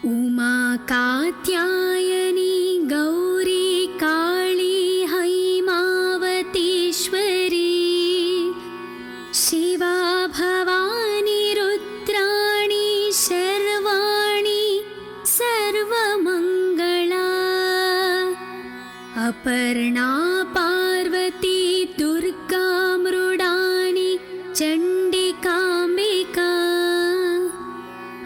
उमा कात्यायनी गौरी काली हैमावतीश्वरी शिवा भवानी रुद्राणी शर्वाणी सर्वमङ्गला अपर्णा पार्वती दुर्गा मृडानी चण्डिकाम्बिका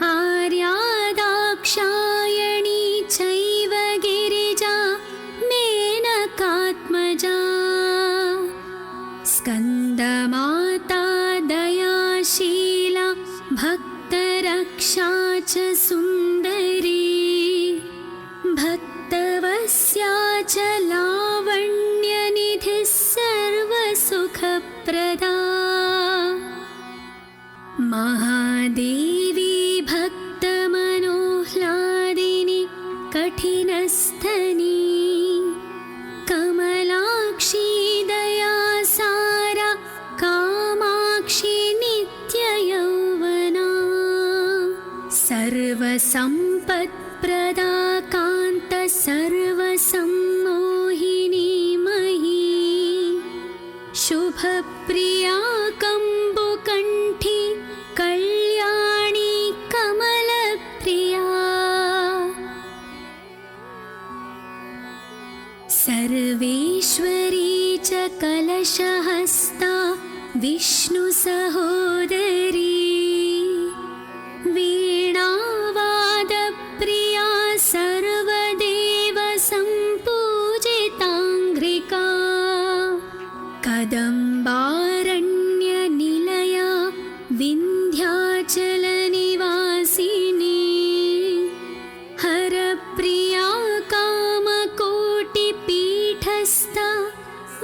आर्या दाक्षायणी चैव गिरिजा मेनकात्मजा स्कन्दमाता दयाशीला भक्तरक्षा च सुन्दरी भक्तवस्या च लावण्यनिधिः सर्वसुखप्रदा महादेवी भक्तमनोह्लादिनी कठिनस्थनी कमलाक्षी दयासारा कामाक्षी नित्ययौवना सर्वसम्पत्प्रदा कान्त सर्वसम्मोहिनी मही शुभप्रिया कम्बुकण्ठी कल्याणी कमलप्रिया सर्वेश्वरी च कलशहस्ता विष्णुसहोदरी वीणावादप्रिया सर्वदेवसम्पूजिताङ्घ्रिका कदम्बारण्यनिलया विन्ध्याचलनिवासिनी हरप्रिया कामकोटिपीठस्था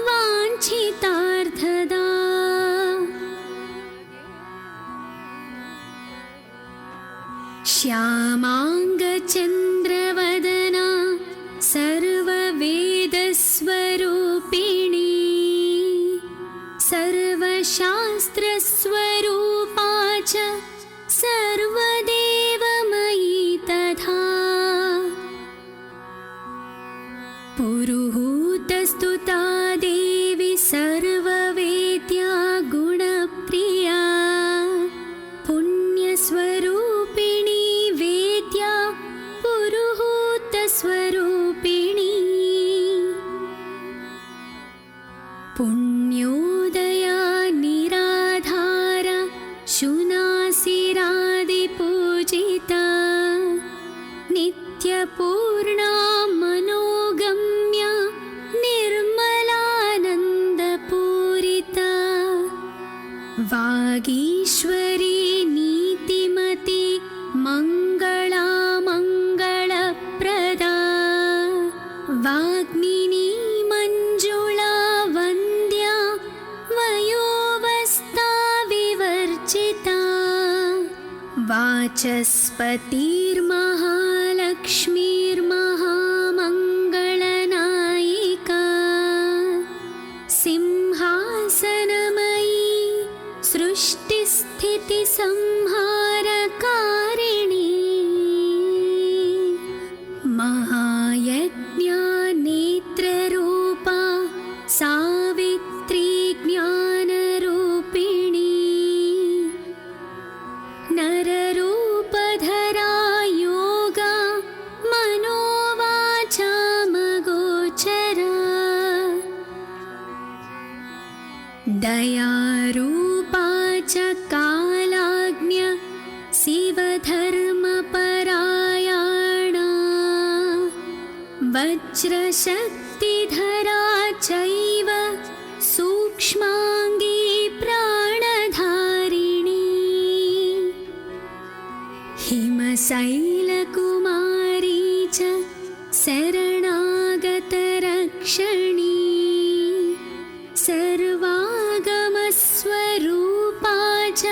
वाञ्छितार्थदा श्यामाङ्गचन्द्रवदना सर्ववेदस्वरूपिणी सर्वशास्त्रस्वरूपा च सर्वदेवमयी तथा पुरुहूतस्तुता देवी सर्ववेद्या गुणप्रिया पुण्यस्वरूपिणी वेद्या पुरुहूतस्वरूपिणी पुण्योदया निराधार शुनासिरादिपूजिता नित्यपूर्णा मनोगम्या निर्मलानन्दपूरिता वागीश्वरी नीतिमती मङ्गला मङ्गलप्रदा वाग्मिनी मञ्जुला वन्द्या वयोवस्था विवर्जिता वाचस्पतिर्महालक्ष्मीर्महामङ्गलनायिका सिंहासनमयी सृष्टिस्थितिसंहारकारिणी महायज्ञानेत्ररूपा सावित्री ज्ञानरूपिणी नररूपधरा योगा मनोवाचामगोचरा दयारूपा च कालाज्ञ शिवधर्मपरायणा वज्रशक्तिधरा चैव सूक्ष्माङ्गी प्राणधारिणी हिमशैलकुमारी च शरणागतरक्षणी सर्वागमस्वरूपा च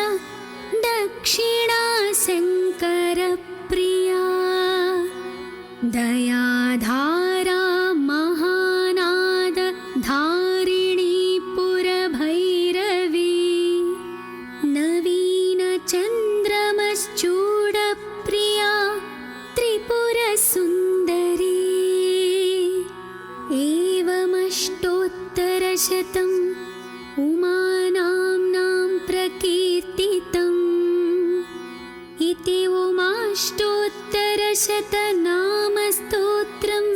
दक्षिणा शङ्करप्रिया दयाधारा महानाद धारिणी पुरभैरवी नवीनचन्द्रमश्चूडप्रिया त्रि इति उमाष्टोत्तरशतनामस्तोत्रं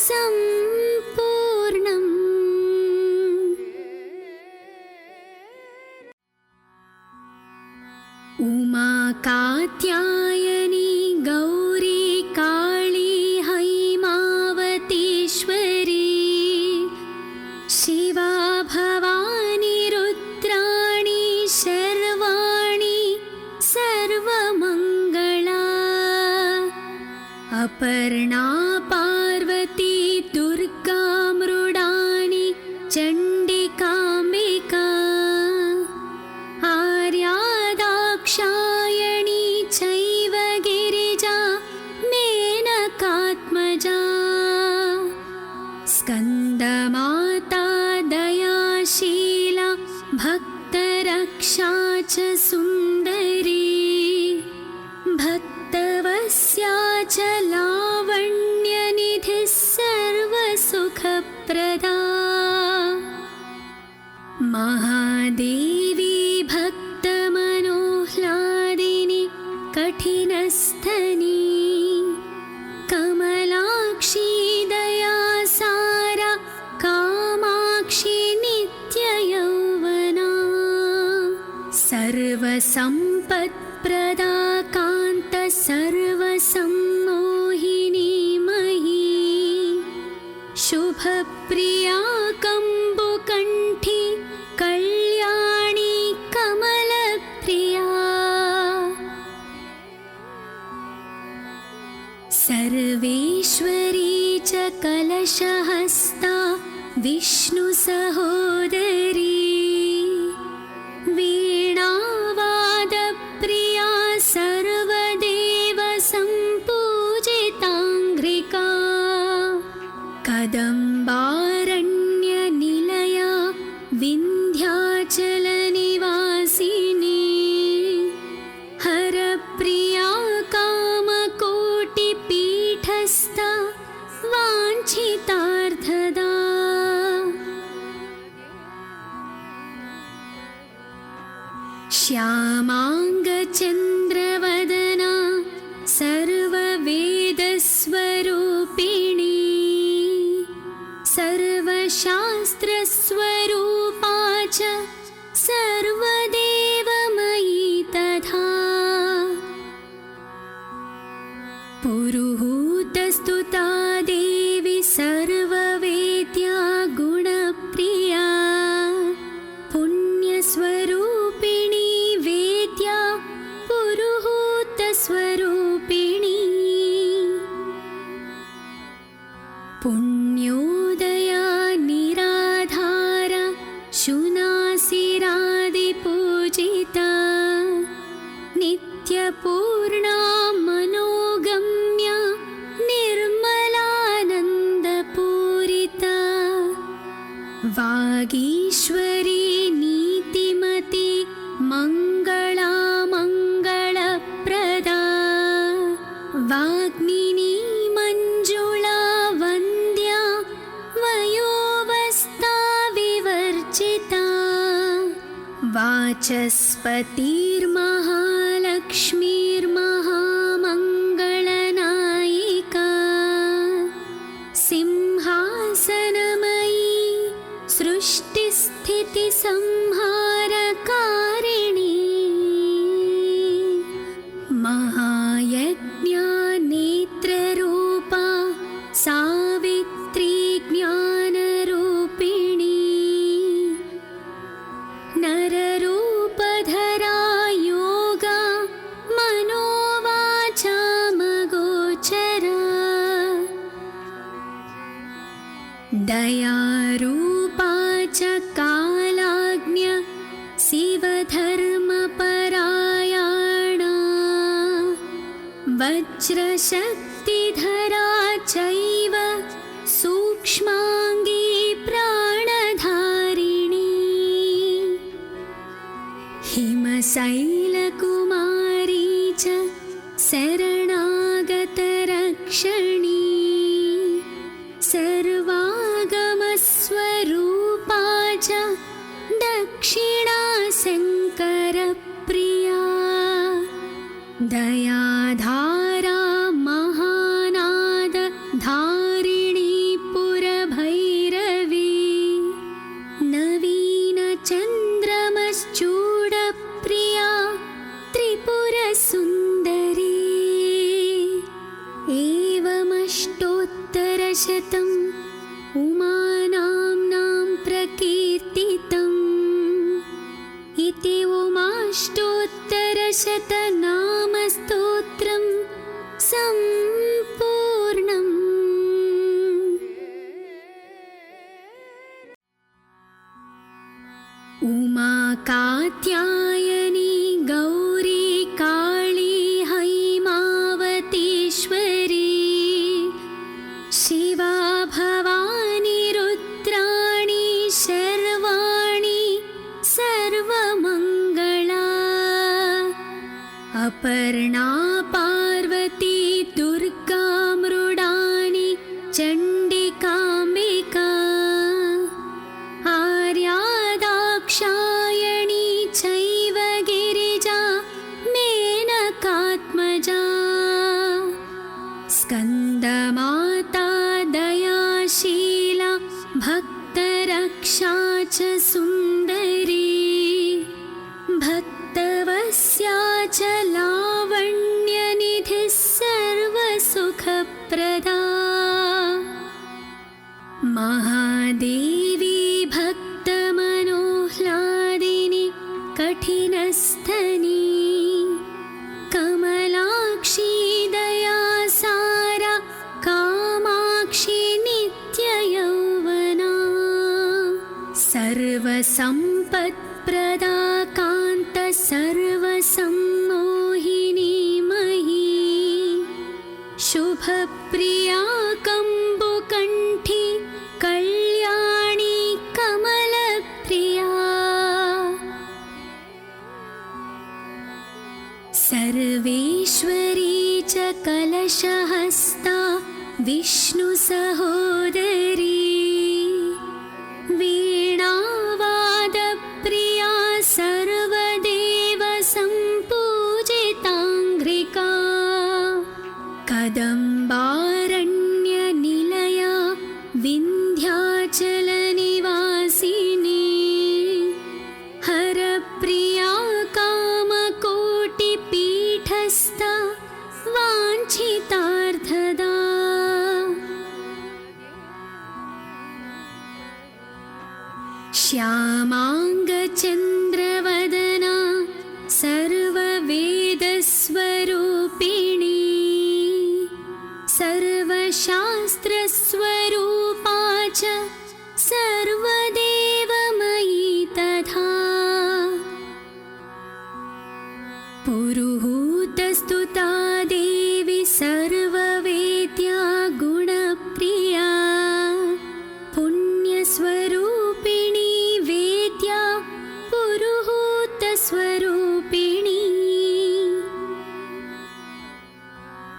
सम्पूर्णम्। उमा कात्यायनी गौरी काली हैमावतीश्वरी शिवा भवानी रुद्राणी शर्वाणि सर्वमङ्गला अपर्णा पार्वती दुर्गा मृडानी चण्डिकाम्बिका आर्या दाक्षायणी चैव गिरिजा मेनकात्मजा स्कन्दमाता दयाशीला भक्तरक्षा च सुन्दरी भक्तवस्या च लावण्यनिधिः सर्वसुखप्रदा महादेवी भक्तमनोह्लादिनी कठिनस्थनी कमलाक्षी दयासारा कामाक्षी नित्ययौवना सर्वसम्पत्प्रदा कान्त सर्वसम्मोहिनी मही शुभप्रिया कम्बुकण्ठी कल्याणी कमलप्रिया सर्वेश्वरी च कलशहस्ता विष्णुसहोदरी वीणावादप्रिया सर्वदेव सम्पूजिताङ्घ्रिका कदम्बारण्यनिलया विन्ध्याचलनिवासिनी हरप्रिया कामकोटिपीठस्था वाञ्छितार्थदा श्यामाङ्गचन्द्रवदना सर्ववेदस्वरूपिणी सर्वशास्त्रस्वरूपा च सर्वदेवमयी तथा पुरुहूतस्तुता देवी सर्ववेद्या गुणप्रिया पुण्यस्वरूपिणी वेद्या पुरुहूतस्वरूपिणी पुण्योदया निराधारा शुनासिरादिपूजिता नित्यपूर्णा मनोगम्या निर्मलानन्दपूरिता वागीश्वरी नीतिमती मङ्गला मङ्गलप्रदा वाग्मिनी मञ्जुला वन्द्या वयोवस्था विवर्जिता वाचस्पतिर्महालक्ष्मीर्महामङ्गलनायिका सिंहासनमयी सृष्टिस्थितिसंहारकारिणी महायज्ञानेत्ररूपा सावित्री ज्ञानरूपिणी नररूपधरा योगा मनोवाचामगोचरा दयारूपा च कालाज्ञ शिवधर्मपरायणा वज्रशक्तिधरा चैव सूक्ष्माङ्गी प्राणधारिणी हिमशैलकुमारी च शरणागतरक्षणी सर्वागमस्वरूपा च दक्षिणा शङ्करप्रिया दयाधारा महानाद धारिणी पुरभैरवी नवीन चन्द्रमश्चूडप्रिया त्रिपुरसुन्दरी एवमष्टोत्तरशतम् उमानाम्नां प्रकीर्तितम् इति उमाष्टोत्तरशतनामस्तोत्रं सम्पूर्णम्। उमा कात्यायनी गौरी काली हैमावतीश्वरी शिवा भवानी रुद्राणी शर्वाणी सर्वमङ्गला अपर्णा पार्वती दुर्गा मृडानी चण्डिकाम्बिका आर्या दाक्षायणी चैव गिरिजा मेनकात्मजा स्कन्दमाता दयाशीला भक्तरक्षा च सुन्दरी भक्तवस्या च लावण्यनिधिः सर्वसुखप्रदा महादेवी भक्तमनोह्लादिनी कठिनस्थनी कमलाक्षी दयासारा कामाक्षी नित्ययौवना सर्वसम्पत्प्रदा कान्त सर्वसम्मोहिनी मही शुभप्रिया कम्बुकण्ठी कल्याणी कमलप्रिया सर्वेश्वरी च कलशहस्ता विष्णुसहोदरी वीणावादप्रिया सर्वदेव सम्पूजिताङ्घ्रिका कदम्बारण्यनिलया विन्ध्याचलनिवासिनी हरप्रिया कामकोटिपीठस्था वाञ्छितार्थदा श्यामाङ्गचन्द्रवदना सर्ववेदस्वरूपिणी सर्वशास्त्रस्वरूपा च सर्वदेवमयी तथा पुरुहूतस्तुता देवी सर्ववेद्या गुणप्रिया पुण्यस्वरूपिणी वेद्या पुरुहूतस्वरूपिणी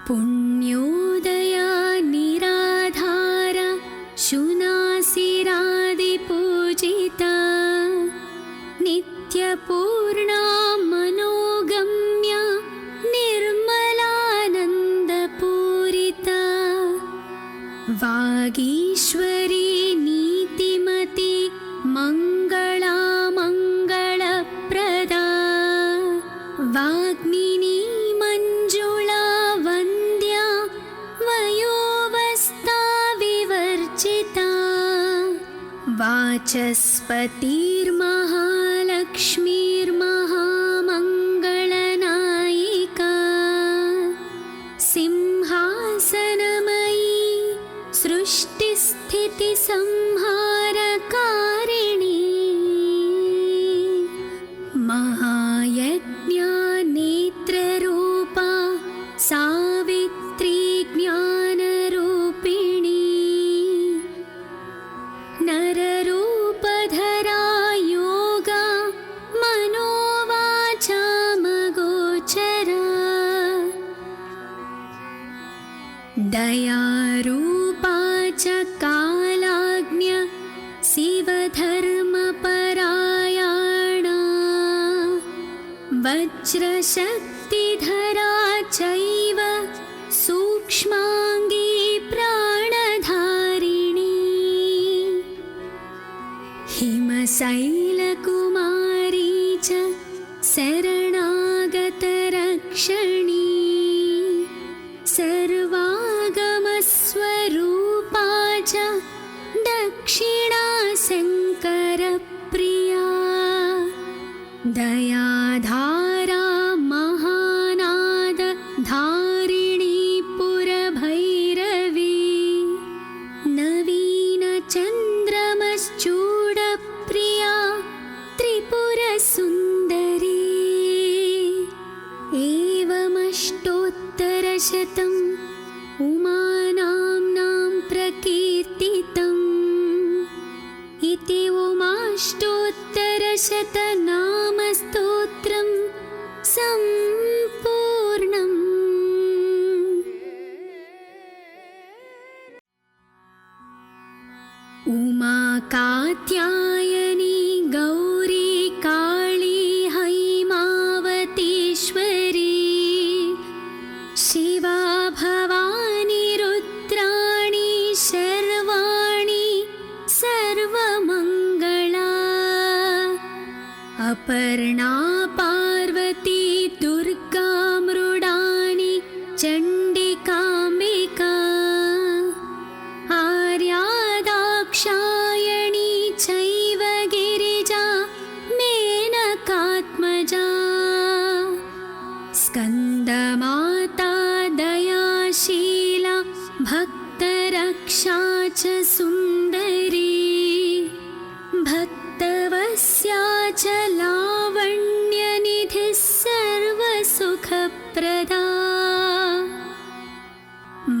पुण्योदया निराधारा शुनासिरादिपूजिता नित्यपूर्णा मनोगम्या निर्मलानन्दपूरिता वागीश्वरी नीतिमती मङ्गला मङ्गलप्रदा वाग्मिनी मञ्जुला वन्द्या वयोवस्था विवर्जिता वाचस्पतिर्महालक्ष्मीर्महामङ्गलनायिका सिंहासनमयी सृष्टिस्थितिसंहारकारिणी महायज्ञानेत्ररूपा सावित्री ज्ञानरूपिणी नररूपधरा योगा मनोवाचामगोचरा दयारूपा च कालाज्ञ शिवधर्मपरायणा वज्रशक्तिधरा चैव सूक्ष्मांगी प्राणधारिणी हिमशैलकुमारी च शरणागतरक्षणी सर्वागमस्वरूपा च दक्षिणा शङ्करप्रिया दयाधारा महानाद धारिणी पुरभैरवी नवीनचन्द्रमश्चूडप्रिया त्रिपुरसुन्दरी एवमष्टोत्तरशतम् उमानाम्नां प्रकीर्तितम् इति उमाष्टोत्तरशतनामस्तोत्रं सम्पूर्णम्। उमा कात्यायनी गौरी काली हैमावतीश्वरी शिवा भवानी रुद्राणी शर्वाणी सर्वमङ्गला अपर्णा पार्वती दुर्गा मृडानी चण्डिकाम्बिका आर्या दाक्षायणी चैव गिरिजा मेनकात्मजा स्कन्दमाता दयाशीला भक्तरक्षा च सुन्दरी भक्तवस्या च लावण्यनिधिः सर्वसुखप्रदा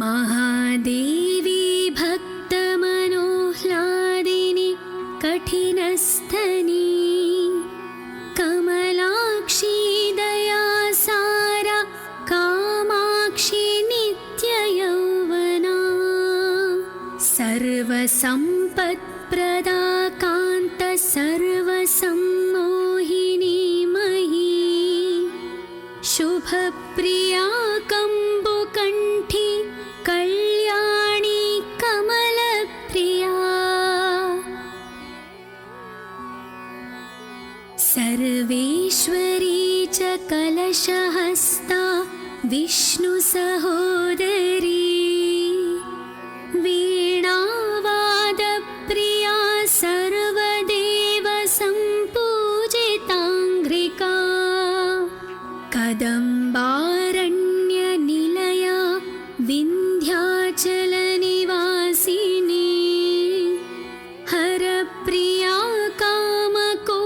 महादेवी भक्तमनोह्लादिनी कठिनस्थनी कमलाक्षी दयासारा कामाक्षी नित्ययौवना सर्वसम्पत्प्रदा कान्त सर्वसम्मोहिनी मही शुभप्रिया कम्बुकण्ठी कल्याणी कमलप्रिया सर्वेश्वरी च कलशहस्ता विष्णुसहोदरी वीणावादप्रिया सर्वदेव सम्पूजिताङ्घ्रिका कदम्बारण्यनिलया विन्ध्याचलनिवासिनी हरप्रिया कामकोटिपीठस्था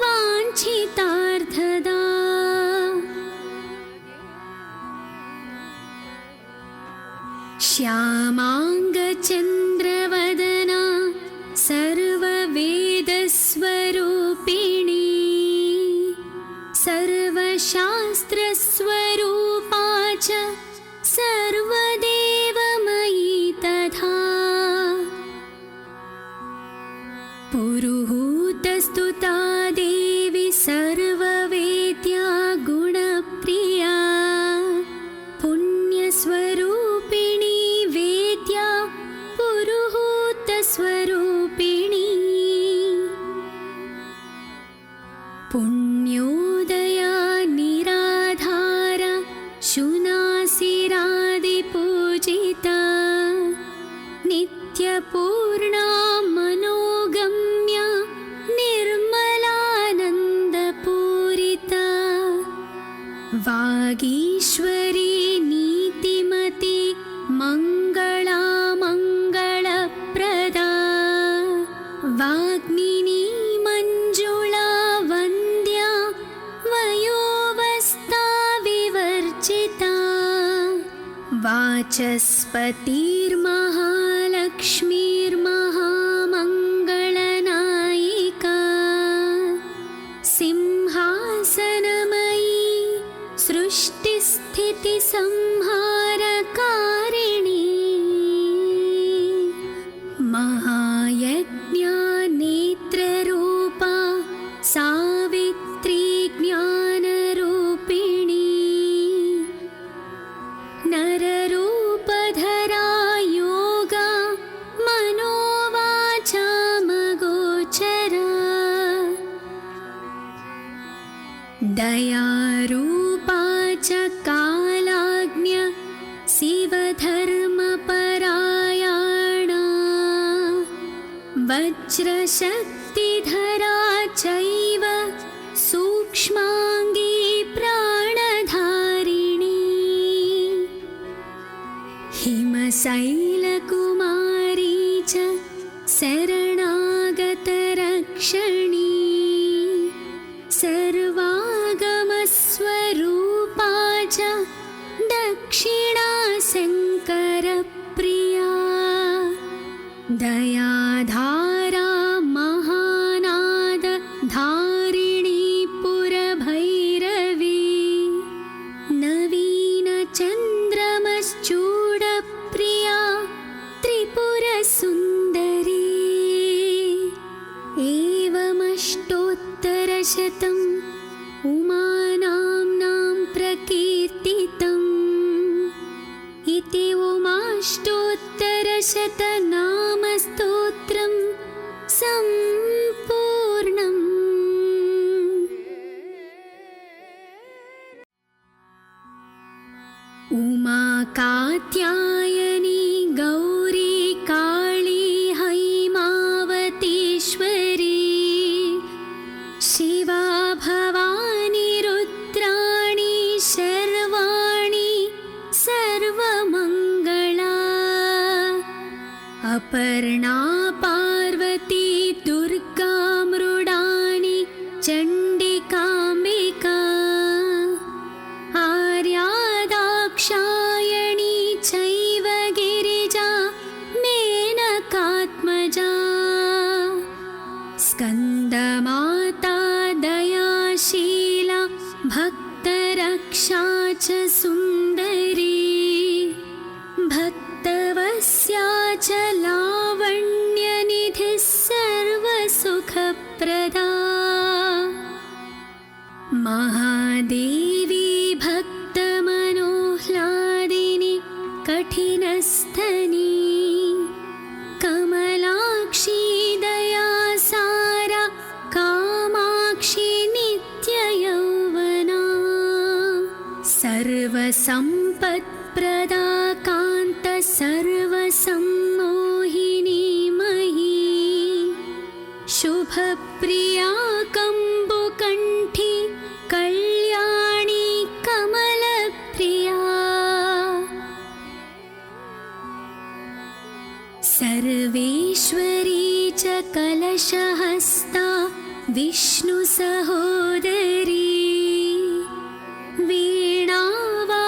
वाञ्छितार्थदा श्यामाङ्गचन्द्रवदना सर्ववेदस्वरूपिणी सर्वशास्त्रस्वरूपा च सर्वदेवमयी तथा पुरुहूतस्तुता देवी सर्ववेद्या गुणप्रिया पुण्यस्वरूपिणी वेद्या पुरुहूतस्वरूपिणी पुण्योदया निराधार शुनासिरादिपूजिता नित्यपूर्णा मनोगम्या निर्मलानन्दपूरिता वागीश्वरी नीतिमती मङ्गला मङ्गलप्रदा वाग्मिनी मञ्जुला वन्द्या वयोवस्था विवर्जिता वाचस्पतिर्महालक्ष्मीर्महामङ्गलनायिका सिंहासनमयी सृष्टिस्थितिसंहारकारिणी महायज्ञानेत्ररूपा सावित्री ज्ञानरूपिणी स्वरूपा च कालाज्ञ शिवधर्मपरायणा वज्रशक्तिधरा चैव सूक्ष्माङ्गी प्राणधारिणी हिमशैलकुमारी च शरणागतरक्षणी सर्वागमस्वरूपा च दक्षिणा शङ्करप्रिया दयाधारा महानाद धारिणी पुरभैरवी नवीनचन्द्रमश्चूडप्रिया त्रिपुरसुन्दरी एवमष्टोत्तरशतम् उमानाम्नां प्रकीर्तितम् इति उमाष्टोत्तरशतनामस्तोत्रं सम्पूर्णम्। उमा कात्यायनी गौरी काली हैमावतीश्वरी शिवा भवानी रुद्राणी शर्वाणी सर्वमङ्गला अपर्णा पार्वती दुर्गा मृडानी चण्डिकाम्बिका आर्या दाक्षायणी चैव गिरिजा मेनकात्मजा स्कन्दमाता दयाशीला भक्तरक्षा च सुन्दरी भक्तवस्या च लावण्यनिधिः सर्वसुखप्रदा महादेवी भक्तमनोह्लादिनी कठिनस्थनी कमलाक्षी दयासारा कामाक्षी नित्ययौवना सर्वसम्पत्प्रदा कान्त सर्वसम्मोहिनी मही शुभप्रिया कम्बुकण्ठी कल्याणी कमलप्रिया सर्वेश्वरी च कलशहस्ता विष्णुसहोदरी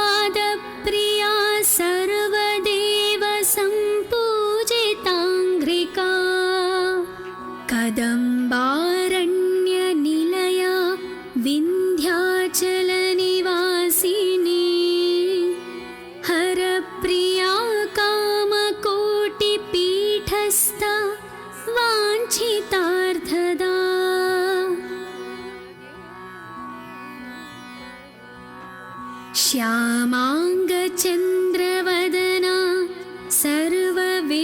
वीणावादप्रिया सर्वदेवसम्पूजिताङ्घ्रिका कदम्बारण्यनिलया विन्ध्याचलनिवासिनी हरप्रिया कामकोटिपीठस्था वाञ्छितार्थदा श्यामाङ्गचन्द्रवदना सर्ववेदस्वरूपिणी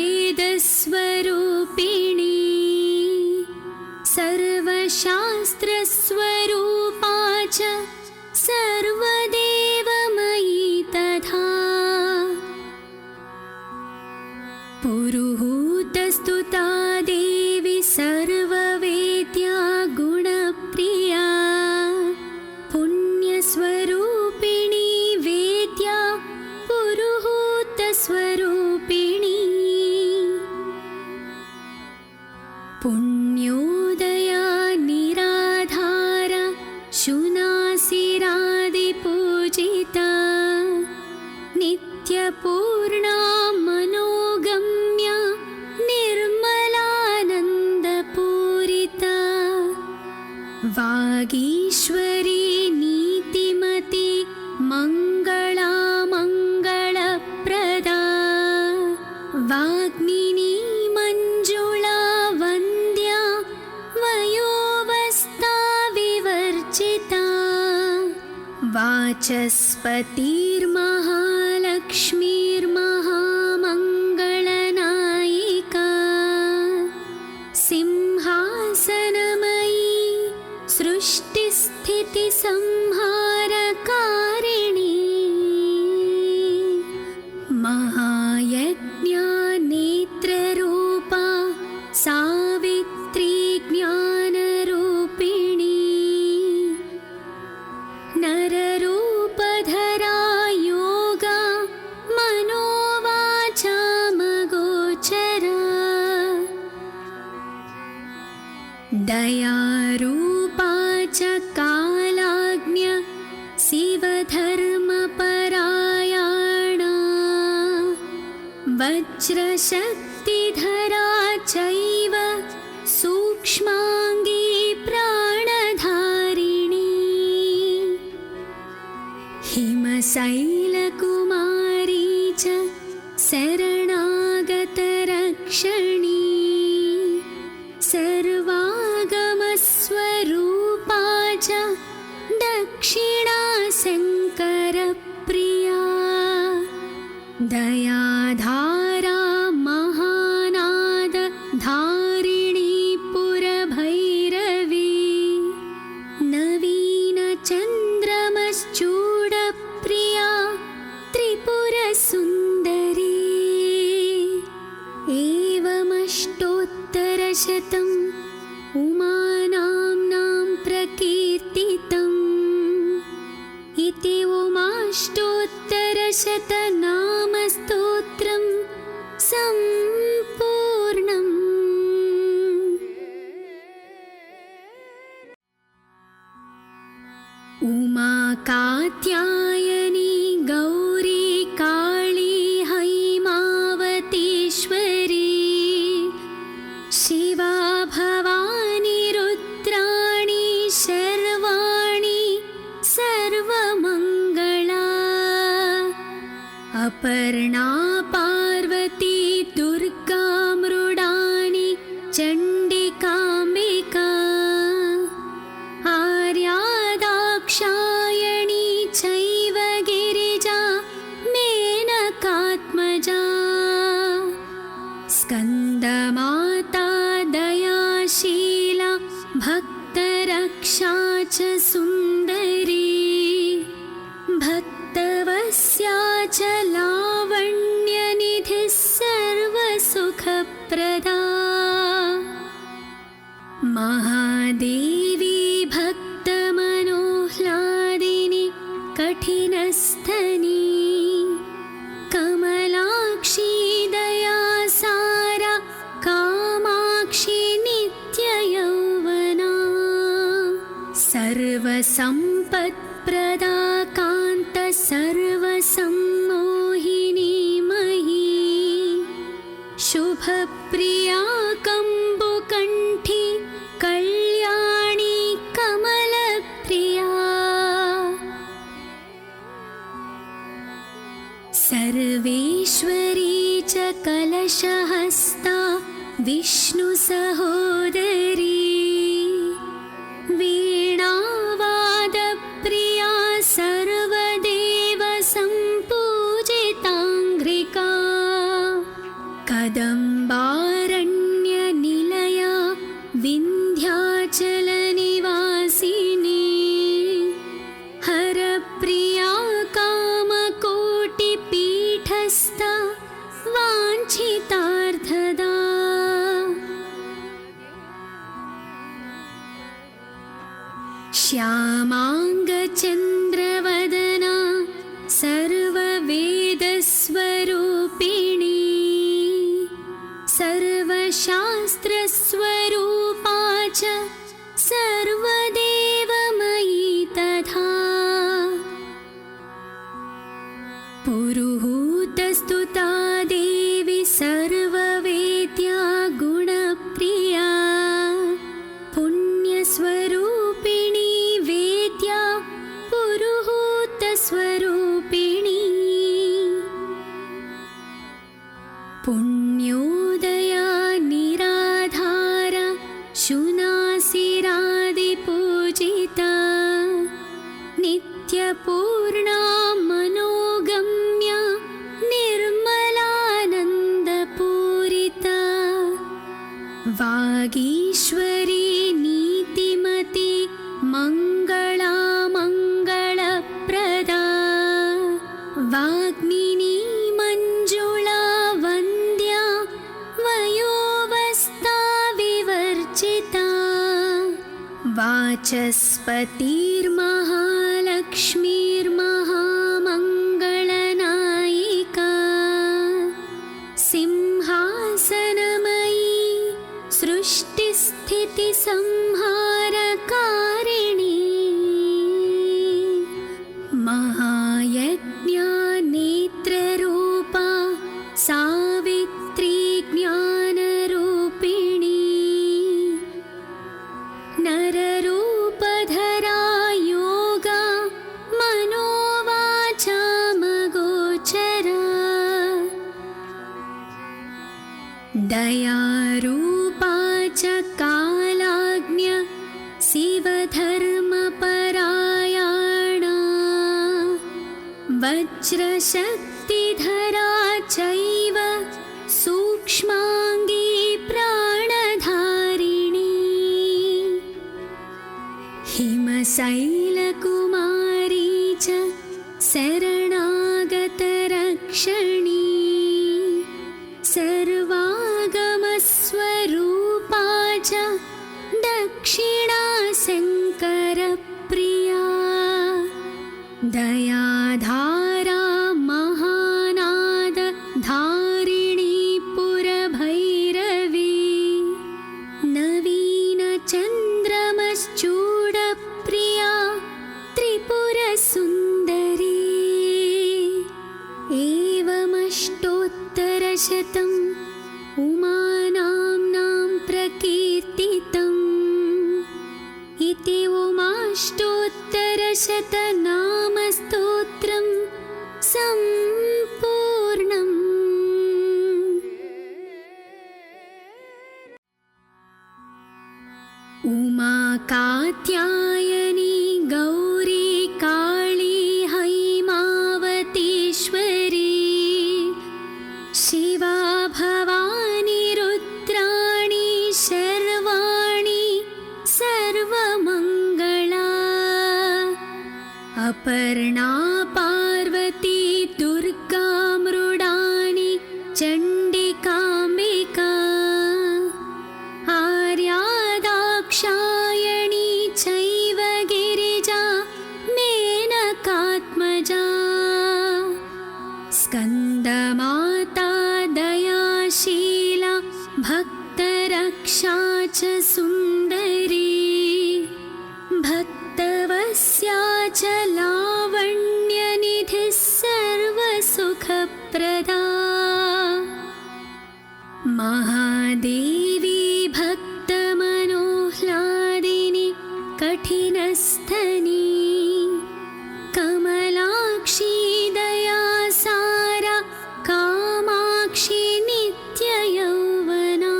सर्वशास्त्रस्वरूपा च सर्वदेवमयी तथा पुरुहूतस्तुता देवी सर्ववेद्या गुणप्रिया पुण्यस्वरूपिणी वेद्या पुरुहूतस्वरूपिणी पुण्योदया निराधार शुनासिरादिपूजिता नित्यपूर्णा मनोगम्या निर्मलानन्दपूरिता वागीश्वरी नीतिमती मङ्गला मङ्गलप्रदा वाग्मिनी मञ्जुला वन्द्या वयोवस्था विवर्जिता वाचस्पतिर्महालक्ष्मीर्महामङ्गलनायिका सिंहासनमयी सृष्टिस्थितिसंहार दयारूपा च कालाज्ञ शिवधर्मपरायणा वज्रशक्तिधरा चैव सूक्ष्माङ्गी प्राणधारिणी हिमशैलकुमारी च शरणागतरक्षणी सर्वागमस्वरूपा च दक्षिणा शङ्करप्रिया दयाधारा महानाद धारिणी पुरभैरवी नवीनचन्द्रमश्चूडप्रिया त्रिपुरसुन्दरी एवमष्टोत्तरशतम् उमानाम्नां प्रकीर्तितम् इति उमाष्टोत्तरशतनामस्तोत्रं सम्पूर्णम्। उमा कात्यायनी गौरी काली हैमावतीश्वरी शिवा भवानी रुद्राणी शर्वाणी सर्वमङ्गला अपर्णा पार्वती दुर्गा मृडानी चण्डिकाम्बिका आर्या दाक्षायणी चैव गिरिजा मेनकात्मजा स्कन्दमाता दयाशीला भक्तरक्षा च सुन्दरी भक्तवस्या च लावण्यनिधिः सर्वसुखप्रदा महादेवी भक्तमनोह्लादिनी कठिनस्थनी कमलाक्षी दयासारा कामाक्षी नित्ययौवना सर्वसम्पत्प्रदा कान्त सर्वसम्मोहिनी मही शुभप्रिया कम्बुकण्ठी कल्याणी कमलप्रिया सर्वेश्वरी च कलशहस्ता विष्णुसहोदरी वीणावादप्रिया सर्वदेव सम्पूजिताङ्घ्रिका कदम्बारण्यनिलया विन्ध्याचलनिवासिनी हरप्रिया कामकोटिपीठस्था वाञ्छितार्थदा श्यामाङ्गचन्द्रवदना सर्ववेदस्वरूपिणी सर्वशास्त्रस्वरूपा च सर्वदेवमयी तथा पुरुहूतस्तुता देवी सर्ववेद्या गुणप्रिया पुण्यस्वरूपिणी वेद्या पुरुहूतस्वरूपिणी पुण्योदया निराधारा शुनासिरादिपूजिता नित्यपूर्णा मनोगम्या निर्मलानन्दपूरिता वागीश्वरी नीतिमती मङ्गला मङ्गलप्रदा वाग्मिनी मञ्जुला वन्द्या वयोवस्था विवर्जिता वाचस्पतिर्महालक्ष्मीर्महामङ्गलनायिका सिंहासनमयी सृष्टिस्थितिसं प्रज्ञा नेत्ररूपा सावित्री ज्ञानरूपिणी नररूपधरा योगा मनोवाचामगोचरा दयारूपा च कालाज्ञ शिवधर्मपरायणा वज्रशक्तिधरा चैव सूक्ष्माङ्गी प्राणधारिणी हिमशैलकुमारी च शरणागतरक्षणी सर्वागमस्वरूपा च दक्षिणा शङ्करप्रिया दयाधारा महानाद धारिणी पुरभैरवी नवीनचन्द्रमश्चूडप्रिया त्रिपुरसुन्दरी एवमष्टोत्तरशतम् उमानाम्नां प्रकीर्तितम् इति उमाष्टोत्तरशतनामस्तोत्रं सम्पूर्णम्। उमा कात्यायनी गौरी काली हैमावतीश्वरी शिवा भवानी रुद्राणी शर्वाणी सर्वमङ्गला अपर्णा पार्वती दुर्गा मृडानी चण्डिकाम्बिका आर्या दाक्षायणी चैव गिरिजा मेनकात्मजा स्कन्दमाता दयाशीला भक्तरक्षा च सुन्दरी भक्तवस्या च लावण्यनिधिः सर्वसुखप्रदा महादेवी भक्तमनोह्लादिनी कठिनस्थनी कमलाक्षी दयासारा कामाक्षी नित्ययौवना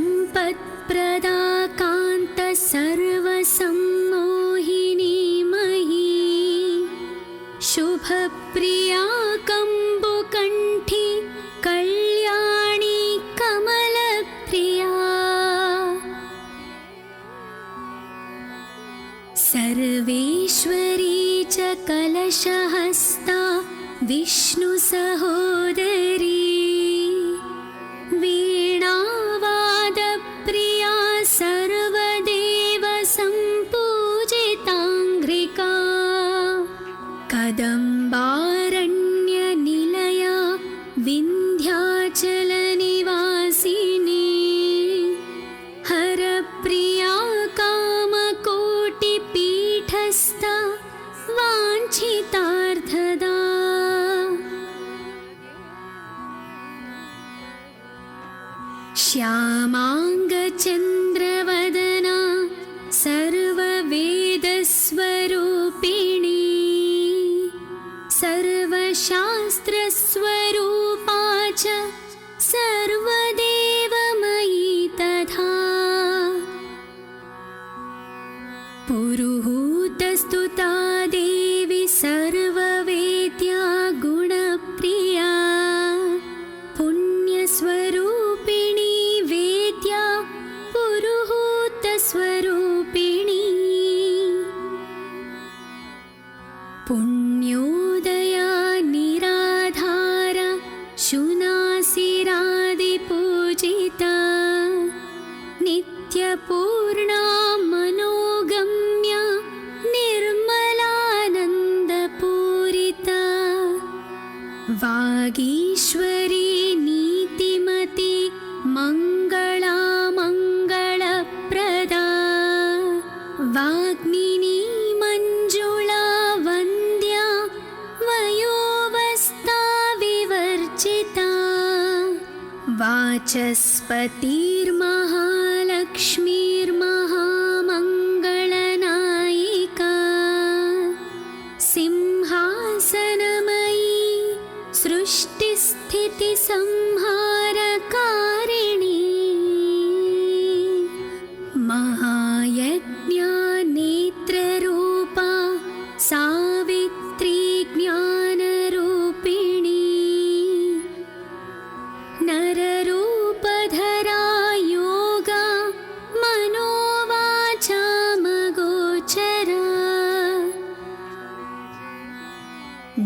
सर्वसम्पत्प्रदा कान्त सर्वसम्मोहिनी मही शुभप्रिया कम्बुकण्ठी कल्याणी कमलप्रिया सर्वेश्वरी च कलशहस्ता विष्णुसहोदरी वीणावादप्रिया सर्वदेव सम्पूजिताङ्घ्रिका कदम्बारण्यनिलया विन्ध्याचलनिवासिनी हरप्रिया कामकोटिपीठस्था वाञ्छितार्थदा श्यामाङ्गचन्द्रवदना सर्ववेदस्वरूपिणी सर्वशास्त्रस्वरूपा च सर्वदेवमयी तथा पुरुहूतस्तुता देवी सर्ववेद्या गुणप्रिया पुण्यस्वरूपिणी वेद्या पुरुहूतस्वरूपिणी पुण्योदया निराधारा शुनासिरादिपूजिता नित्यपूर्णा मनोगम्या निर्मलानन्दपूरिता वागीश्वरी नीतिमती मङ्गला मङ्गलप्रदा वाग्मिनी मञ्जुला वाचस्पतिर्महालक्ष्मीर्महामङ्गलनायिका सिंहासनमयी सृष्टिस्थितिसंहारकारिणी महायज्ञानेत्ररूपा सावित्री ज्ञानरूपिणी नररूपधरा योगा मनोवाचामगोचरा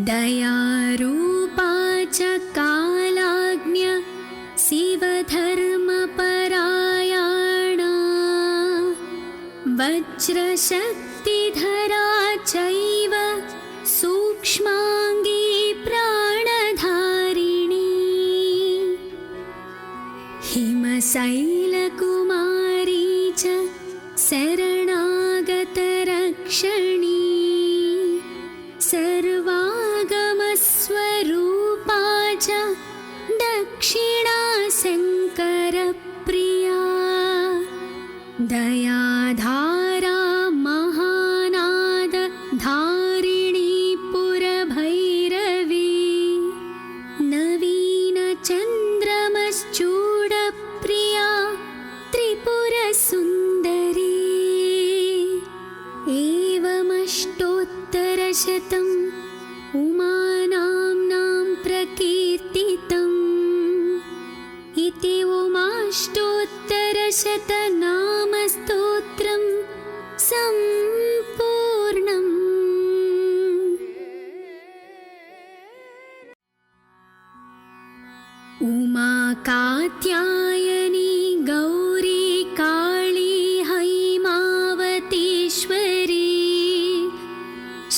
दयारूपा च कालाज्ञ शिवधर्मपरायणा वज्रशक्तिधरा चैव सूक्ष्माङ्गी प्राणधारिणी हिमशैलकुमारी च शरणागतरक्षणी सर्वागमस्वरूपा च दक्षिणा शङ्करप्रिया दयाधारा महानाद धारिणी पुरभैरवी नवीनचन्द्रमश्चूडप्रिया त्रिपुरसुन्दरी एवमष्टोत्तरशतम् उमानाम्नां प्रकीर्तितम् इति उमाष्टोत्तरशतनामस्तोत्रं सम्पूर्णम्। उमा कात्यायनी गौरी काली हैमावतीश्वरी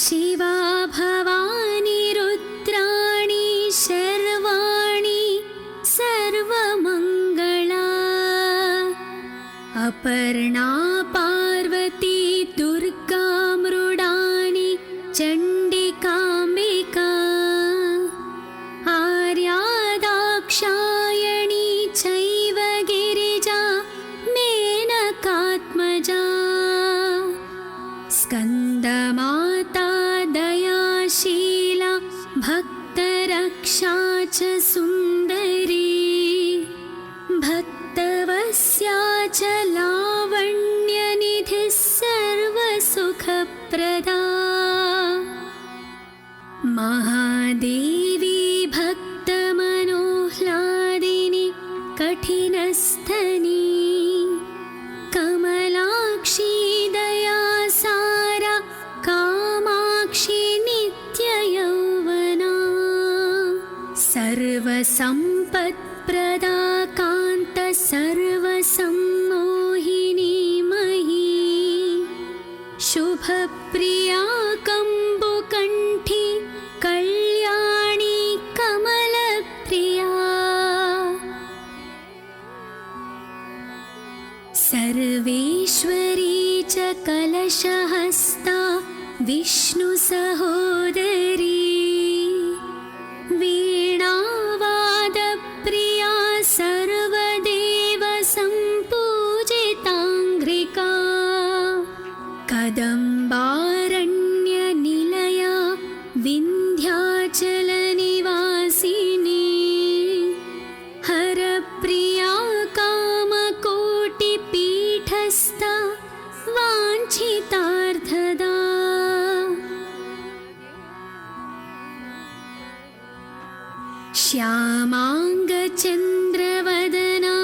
शिवा भवानी रुद्राणी शर्वाणी सर्वमङ्गला अपर्णा पार्वती दुर्गा मृडानी चण्डिकाम्बिका आर्या दाक्षायणी चैव गिरिजा मेनकात्मजा स्कन्दमाता दयाशीला भक्तरक्षा च सुन्दरी भक्तवस्या च लावण्यनिधिः सर्वसुखप्रदा महादेवी भक्तमनोह्लादिनी कठिनस्थनी कमलाक्षी दयासारा कामाक्षी नित्ययौवना सर्वसम्पत्प्रदा कान्त सर्वसम्मोहिनी मही शुभप्रिया कम्बुकण्ठी कल्याणी कमलप्रिया सर्वेश्वरी च कलशहस्ता विष्णुसहोदरी वीणावादप्रिया सर्वदेव सम्पूजिताङ्घ्रिका कदम्बारण्यनिलया विन्ध्याचलनिवासिनी हरप्रिया कामकोटिपीठस्था वाञ्छितार्थदा श्यामाङ्गचन्द्रवदना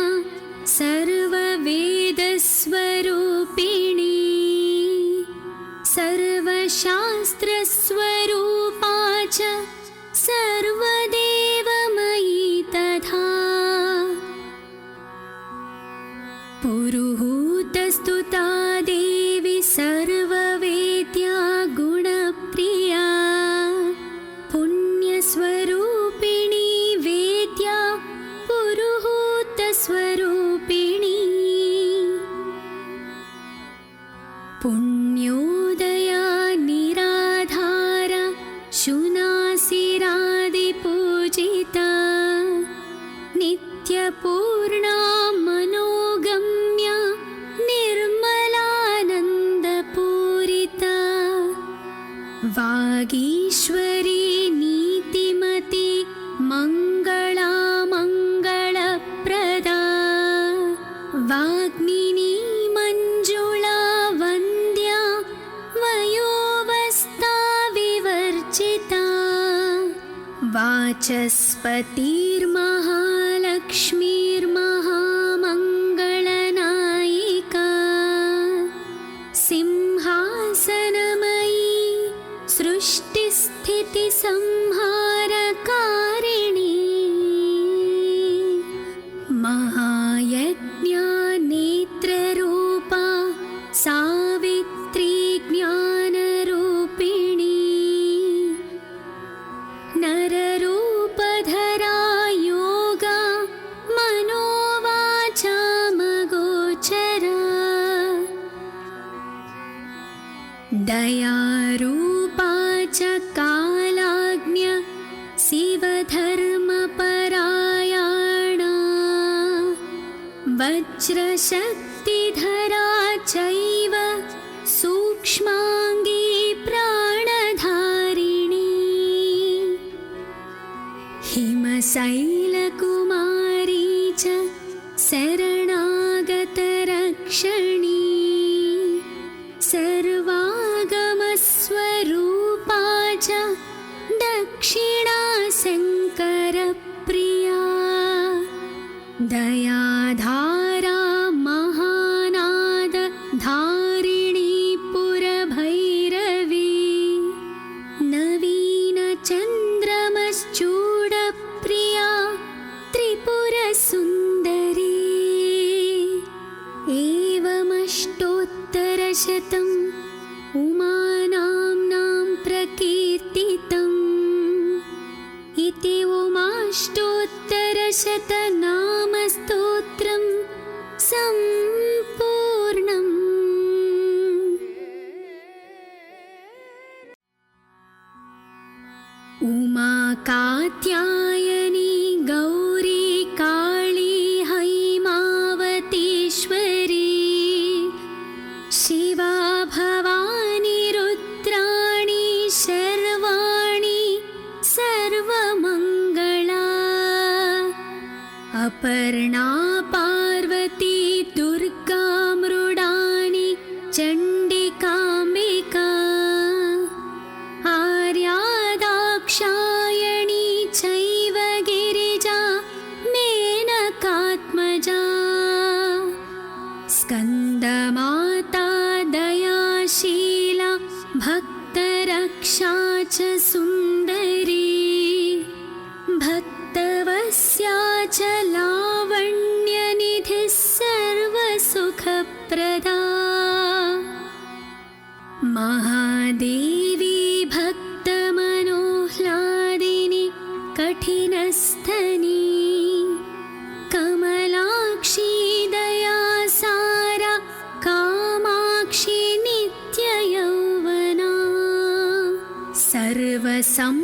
सर्ववेदस्वरूपिणी सर्वशास्त्रस्वरूपा च सर्वदेवमयी तथा पुरुहूतस्तुता देवी सर्ववेद्या गुणप्रिया पुण्यस्वरूपिणी वेद्या पुरुहूतस्वरूपिणी पुण्योदया निराधारा शुनासि वागीश्वरी नीतिमती मङ्गला मङ्गलप्रदा वाग्मिनी मञ्जुला वन्द्या वयोवस्ता विवर्जिता वाचस्पतिर्महालक्ष्मीर्महामङ्गलनायिका सिंहासनमयी सृष्टिस्थितिसंहारकारिणी महायज्ञानेत्ररूपा सावित्री ज्ञानरूपिणी नररूपधरा योगा मनोवाचामगोचरा दयारूपा च कालाज्ञ शिवधर्मपरायणा वज्रशक्तिधरा चैव सूक्ष्माङ्गी प्राणधारिणी हिमशैलकुमारी च शरणागतरक्षणी सर्वागमस्वरूपा च दक्षिणा शङ्करप्रिया दयाधारा महानाद धारिणी पुरभैरवी नवीनचन्द्रमश्चूडप्रिया त्रिपुरसुन्दरी एवमष्टोत्तरशतम् उमानाम्नां प्रकीर्तितम् इति उमाष्टोत्तरशतनामस्तोत्रं सम्पूर्णम्। उमा कात्यायनी गौरी काली हैमावतीश्वरी शिवा भवानी रुद्राणी शर्वाणी सर्वमङ्गला अपर्णा पार्वती दुर्गा मृडानी चण्डिकाम्बिका आर्या दाक्षायणी चैव गिरिजा मेनकात्मजा स्कन्दमाता दयाशीला भक्तरक्षा च सुन्दरी भक्तवस्या च लावण्यनिधिः सर्वसुखप्रदा महादेवी भक्तमनोह्लादिनी कठिनस्थनी कमलाक्षी दयासारा कामाक्षी नित्ययौवना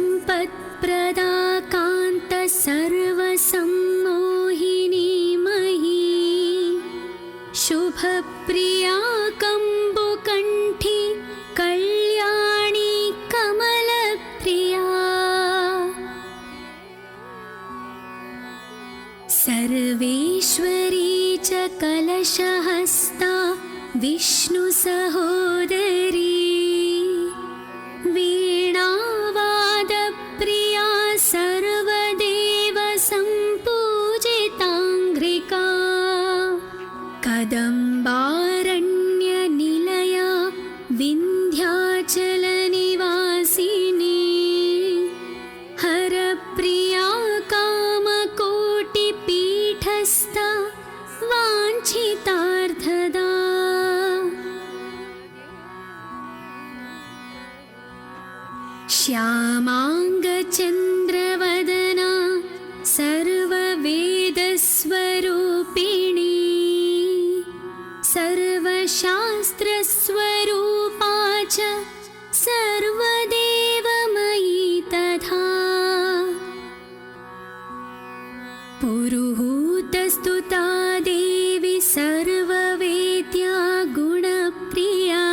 सर्वसम्पत्प्रदा कान्त सर्वसम्मोहिनी मही शुभप्रिया कम्बुकण्ठी कल्याणी कमलप्रिया सर्वेश्वरी च कलशहस्ता विष्णुसहोदरी वीणावादप्रिया सर्वदेवसम्पूजिताङ्घ्रिका कदम्बारण्यनिलया विन्ध्याचलनिवासिनी हरप्रिया कामकोटिपीठस्था वाञ्छितार्थदा श्यामाङ्गचन्द्रवदना सर्ववेदस्वरूपिणी सर्वशास्त्रस्वरूपा च सर्वदेवमयी तथा पुरुहूतस्तुता देवी सर्ववेद्या गुणप्रिया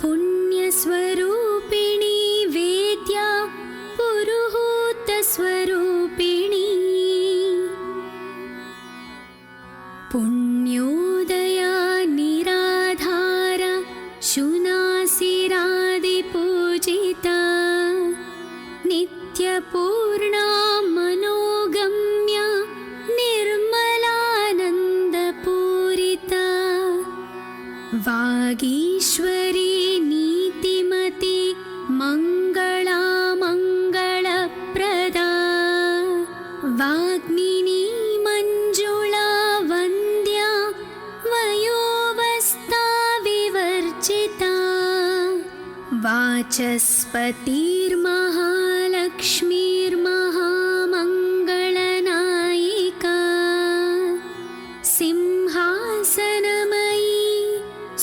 पुण्यस्वरूपा पूर्णा मनोगम्या निर्मलानन्दपूरिता वागीश्वरी नीतिमती मङ्गला मङ्गलप्रदा वाग्मिनी मञ्जुला वन्द्या वयोवस्था विवर्जिता वाचस्पतिर्महालक्ष्मीर्महामङ्गलनायिका सिंहासनमयी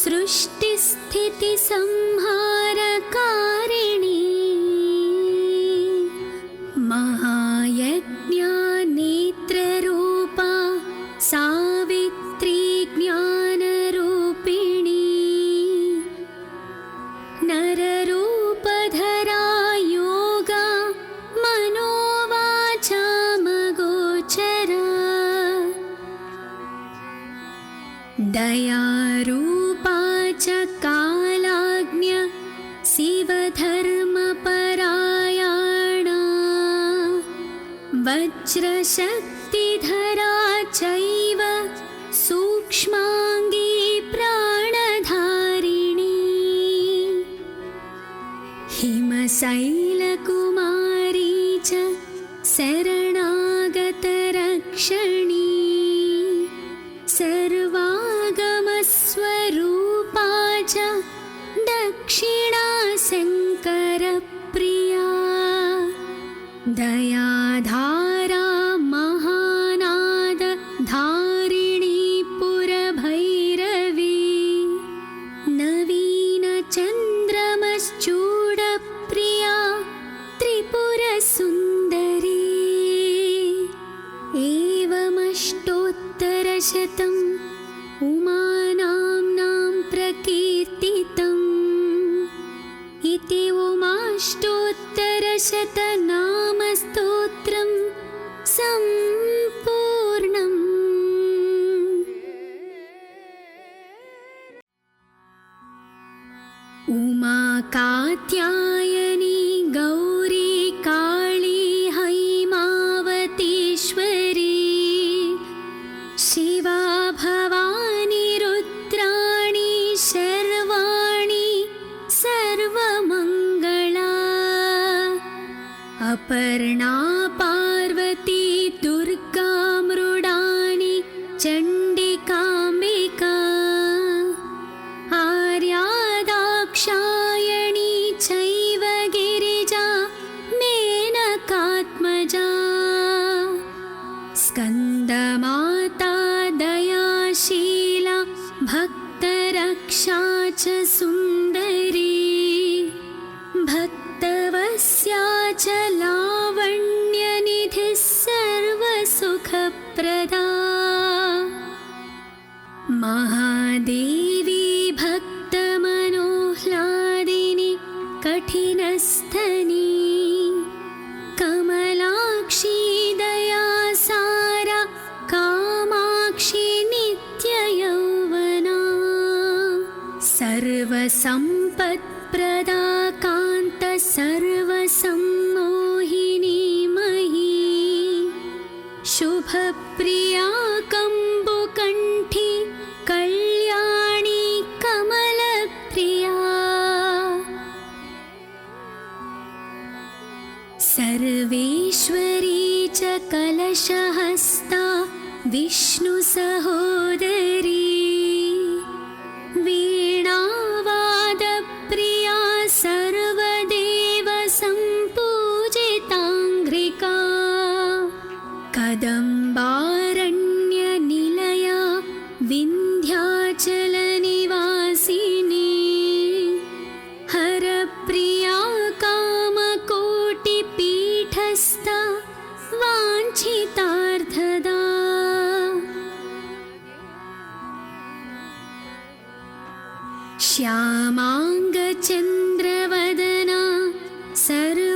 सृष्टिस्थितिसंहारकारिणी महायज्ञनेत्ररूपा सावित्री ज्ञानरूपिणी नररूपधरा योगा मनोवाचामगोचरा दयारूपा च कालाज्ञ शिवधर्मपरायणा वज्रशक्तिधरा चैव सूक्ष्माङ्गी प्राणधारिणी हिमशैलकुमारी च शरणागतरक्षणी सर्वागमस्वरूपा च दक्षिणा शङ्करप्रिया दयाधारा महानाद धारिणी पुरभैरवी नवीनचन्द्रमश्चूडप्रिया त्रिपुरसुन्दरी एवमष्टोत्तरशतम् उमानाम्नां प्रकीर्तितम् इति उमाष्टोत्तरशतनामस्तोत्रं सम्पूर्णम्। उमा कात्यायनी गौरी काली हैमावतीश्वरी शिवा भवानी रुद्राणी शर्वाणी सर्वमङ्गला अपर्णा पार्वती दुर्गा मृडानी चण्डिकाम्बिका आर्या दाक्षायणी चैव गिरिजा मेनकात्मजा स्कन्दमाता दयाशीला भक्तरक्षा च सुन्दरी भक्तवस्या च लावण्यनिधिः सर्वसुखप्रदा महादेवी भक्तमनोह्लादिनी कठिनस्थनी कमलाक्षी दयासारा कामाक्षी नित्ययौवना सर्वसम्पत्प्रदा कान्त सर्वसम्मोहिनी मही शुभप्रिया कम्बुकण्ठी कल्याणी कमलप्रिया सर्वेश्वरी च कलशहस्ता विष्णुसहोदरी वीणावादप्रिया सर्वदेवसम्पूजिताङ्घ्रिका कदम्बारण्यनिलया विन्ध्याचलनिवासिनी हरप्रिया कामकोटिपीठस्था वाञ्छितार्थदा श्यामाङ्गचन्द्रवदना सर्ववेदस्वरूपिणी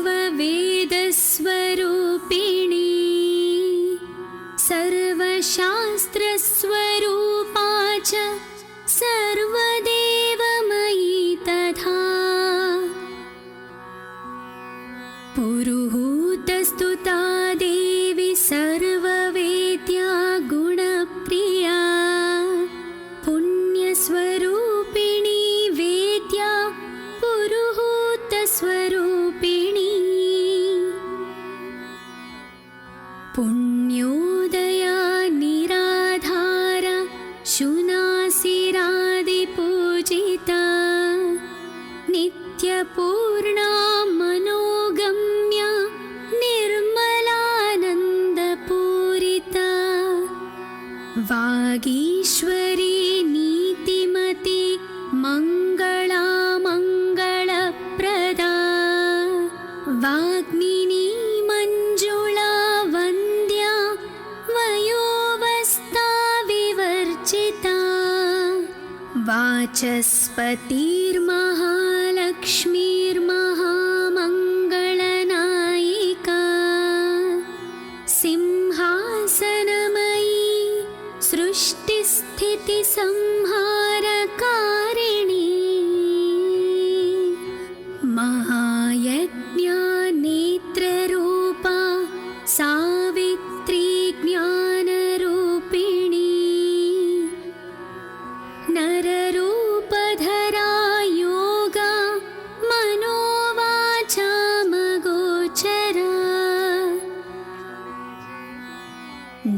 सर्वशास्त्रस्वरूपा च सर्वदेवमयी तथा पुरुहूत सर्वभूतस्तुता देवी सर्ववेद्या गुणप्रिया पुण्यस्वरूपिणी वेद्या पुरुहूतस्वरूपिणी पुण्योदया निराधारा शुनासिरादिपूजिता नित्यपूर्णा मनोगम्या निर्मलानन्दपूरिता वागीश्वरी नीतिमती मङ्गला मङ्गलप्रदा वाग्मिनी मञ्जुला वन्द्या वयोवस्था विवर्जिता वाचस्पतिर्महालक्ष्मीर्महामङ्गलनायिका सिंहासनमयी सृष्टिस्थितिसंहारकारिणी महायज्ञानेत्ररूपा सावित्री ज्ञानरूपिणी नररूपधरा योगा मनोवाचामगोचरा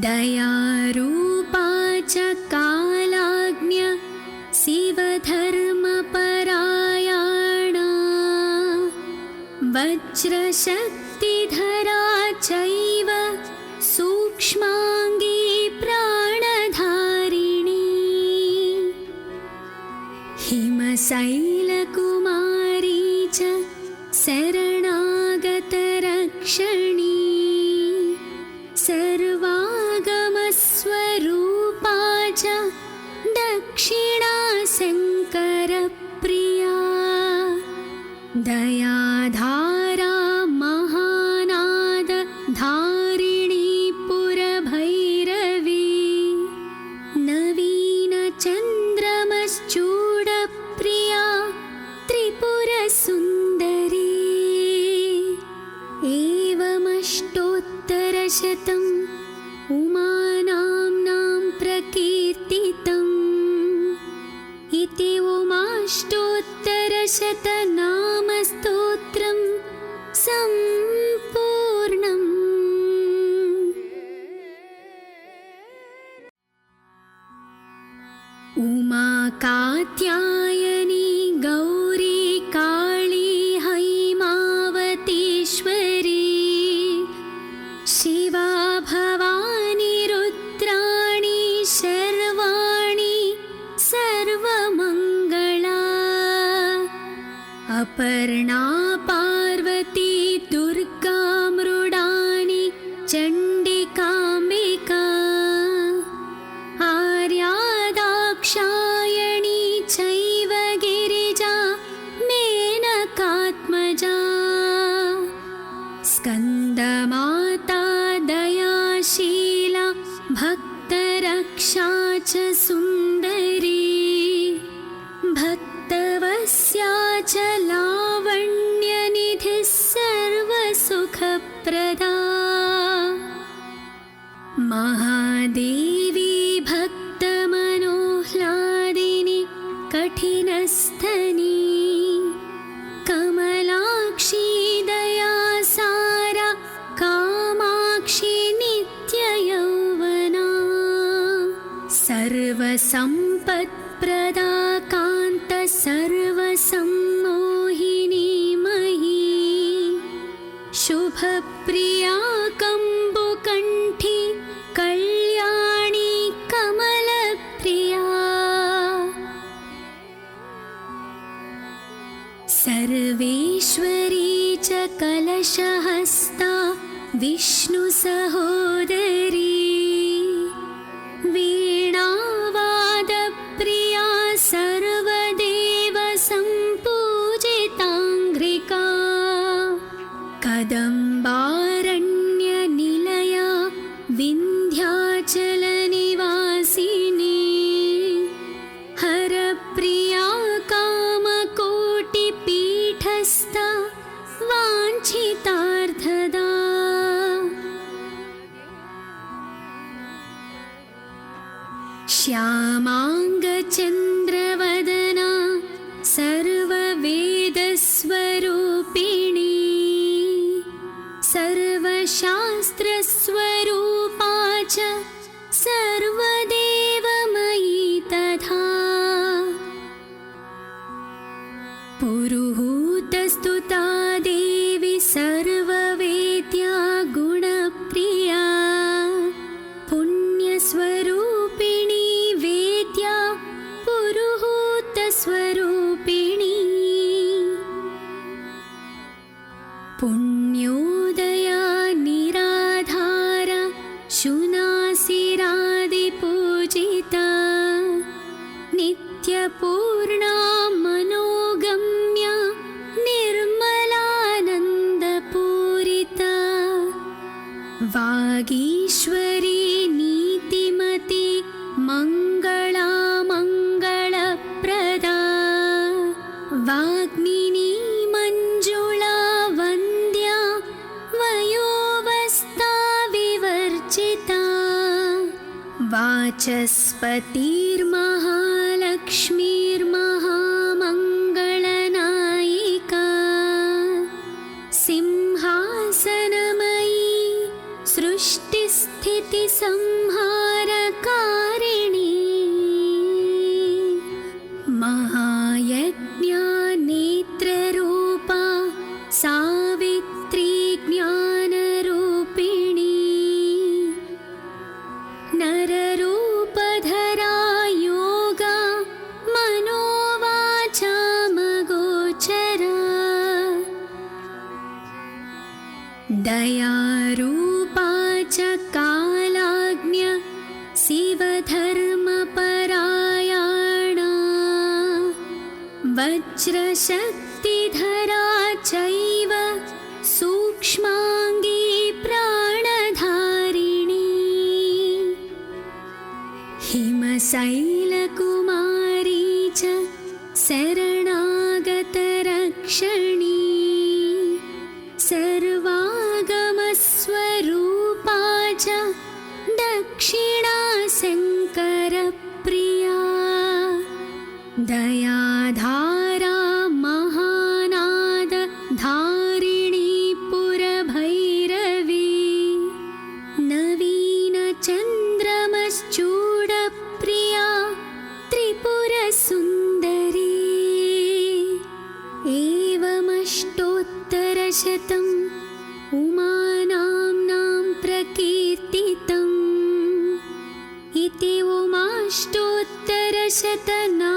दयारूपा च कालाज्ञ शिवधर्मपरायणा वज्रशक्तिधरा चैव सूक्ष्माङ्गी प्राणधारिणी हिमशैलकुमारी च शरणागतरक्षणी सर्वागमस्वरूपा च दक्षिणा शङ्करप्रिया दयाधारा महानाद धारिणी पुरभैरवी नवीनचन्द्रमश्चूडप्रिया त्रिपुरसुन्दरी एवमष्टोत्तरशतम् उमानाम्नां प्रकीर्तितम् इति उमाष्टोत्तरशतनामस्तोत्रं सम्पूर्णम्। उमा कात्यायनी गौरी काली हैमावतीश्वरी शिवा भवानी रुद्राणी शर्वाणी सर्वमङ्गला अपर्णा पार्वती दुर्गा मृडानी चण्डिकाम्बिका आर्या दाक्षायणी चैव गिरिजा मेनकात्मजा स्कन्दमाता दयाशीला भक्तरक्षा च सुन्दरी भक्तवस्या च लावण्यनिधिः सर्वसुखप्रदा महादेवी भक्तमनोह्लादिनी कठिनस्थनी कमलाक्षी दयासारा कामाक्षी नित्ययौवना सर्वसम्पत्प्रदा कान्त सर्वसम्मोहिनी मही शुभप्रिया कम्बुकण्ठी कल्याणी कमलप्रिया सर्वेश्वरी च कलशहस्ता विष्णुसहोदरी वीणावादप्रिया सर्वदेवसम्पूजिताङ्घ्रिका कदम्बारण्यनिलया विन्ध्याचलनिवासिनी हरप्रिया कामकोटिपीठस्था वाञ्छितार्थदा सर्वशास्त्रस्वरूपा च सर्वदेवमयी तथा पुरुहूतस्तुता देवी सर्ववेद्या गुणप्रिया पुण्यस्वरूपिणी वेद्या पुरुहूतस्वरूपिणी पुण्योदया निराधार शुनासिरादिपूजिता नित्यपूर्णा मनोगम्या निर्मलानन्दपूरिता वागीश्वरी नीतिमती मङ्गला मङ्गलप्रदा वाग्मिनी मञ्जुला वन्द्या वयोवस्था विवर्जिता वाचस्पतिर्महालक्ष्मीर्महामङ्गलनायिका सिंहासनमयी सृष्टिस्थितिसंहारकारिणी महायज्ञानेत्ररूपा सावित्री ज्ञानरूपिणी नररूपधरा योगा मनोवाचामगोचरा दयारूपा च कालाज्ञ शिवधर्मपरायणा वज्रशक्तिधरा चैव सूक्ष्माङ्गी प्राणधारिणी हिमशैलकुमारी च शरणागतरक्षणी सर्वागमस्वरूपा च दक्षिणा शङ्करप्रिया दयाधारा महानाद धारिणी पुरभैरवी नवीनचन्द्रमश्चूडप्रिया त्रिपुरसुन्दरी एवमष्टोत्तरशतम् उमानाम्नां प्रकीर्तितम् इति उमाष्टोत्तरशतनाम